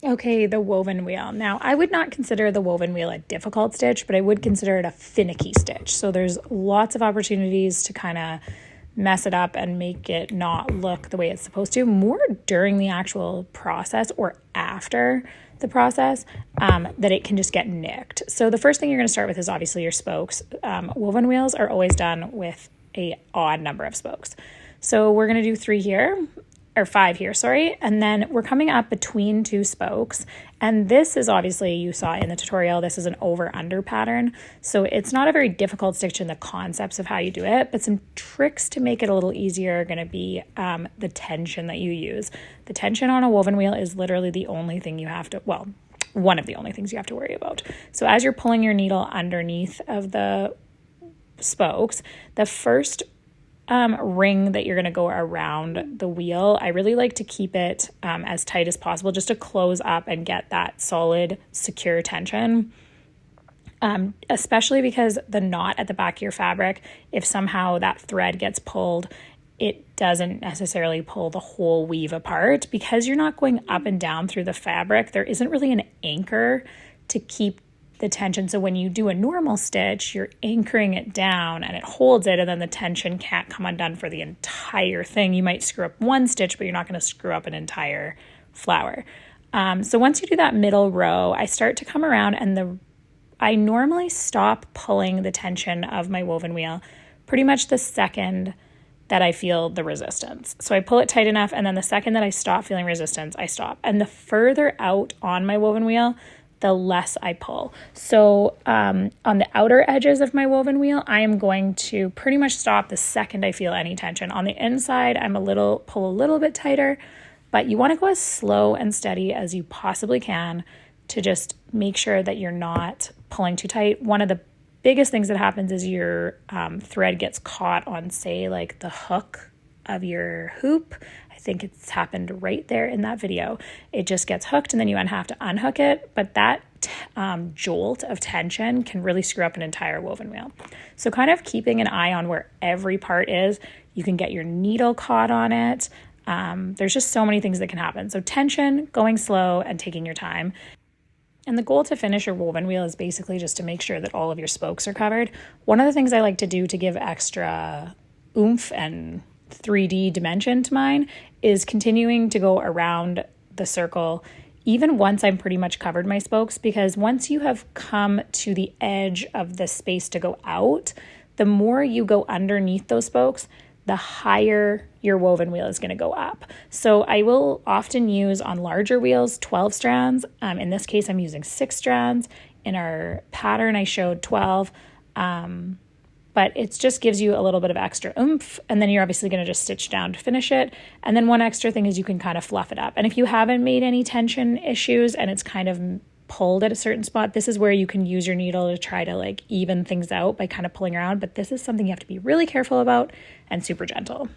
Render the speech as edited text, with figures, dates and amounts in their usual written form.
Okay, the woven wheel. Now, I would not consider the woven wheel a difficult stitch, but I would consider it a finicky stitch. So there's lots of opportunities to kind of mess it up and make it not look the way it's supposed to, more during the actual process or after the process, that it can just get nicked. So the first thing you're going to start with is obviously your spokes. Woven wheels are always done with a odd number of spokes. So we're going to do 3 here, or 5 here, sorry. And then we're coming up between 2 spokes. And this is obviously, you saw in the tutorial, this is an over-under pattern. So it's not a very difficult stitch in the concepts of how you do it, but some tricks to make it a little easier are gonna be the tension that you use. The tension on a woven wheel is literally the only thing you have to, well, one of the only things you have to worry about. So as you're pulling your needle underneath of the spokes, the first ring that you're going to go around the wheel, I really like to keep it as tight as possible just to close up and get that solid, secure tension. Especially because the knot at the back of your fabric, if somehow that thread gets pulled, it doesn't necessarily pull the whole weave apart. Because you're not going up and down through the fabric, there isn't really an anchor to keep the tension. So when you do a normal stitch, you're anchoring it down and it holds it, and then the tension can't come undone for the entire thing. You might screw up one stitch, but you're not going to screw up an entire flower. So once you do that middle row, I start to come around, and I normally stop pulling the tension of my woven wheel pretty much the second that I feel the resistance. So I pull it tight enough, and then the second that I stop feeling resistance, I stop. And the further out on my woven wheel, the less I pull. So on the outer edges of my woven wheel, I am going to pretty much stop the second I feel any tension. On the inside, pull a little bit tighter, but you want to go as slow and steady as you possibly can to just make sure that you're not pulling too tight. One of the biggest things that happens is your thread gets caught on, say, like the hook of your hoop. I think it's happened right there in that video. It just gets hooked, and then you have to unhook it. But that jolt of tension can really screw up an entire woven wheel. So kind of keeping an eye on where every part is. You can get your needle caught on it. There's just so many things that can happen. So tension, going slow, and taking your time. And the goal to finish your woven wheel is basically just to make sure that all of your spokes are covered. One of the things I like to do to give extra oomph and 3D dimension to mine is continuing to go around the circle even once I'm pretty much covered my spokes, because once you have come to the edge of the space to go out, the more you go underneath those spokes, the higher your woven wheel is going to go up. So I will often use on larger wheels 12 strands. In this case, I'm using 6 strands. In our pattern, I showed 12. But it just gives you a little bit of extra oomph, and then you're obviously going to just stitch down to finish it. And then one extra thing is you can kind of fluff it up. And if you haven't made any tension issues and it's kind of pulled at a certain spot, this is where you can use your needle to try to like even things out by kind of pulling around. But this is something you have to be really careful about and super gentle.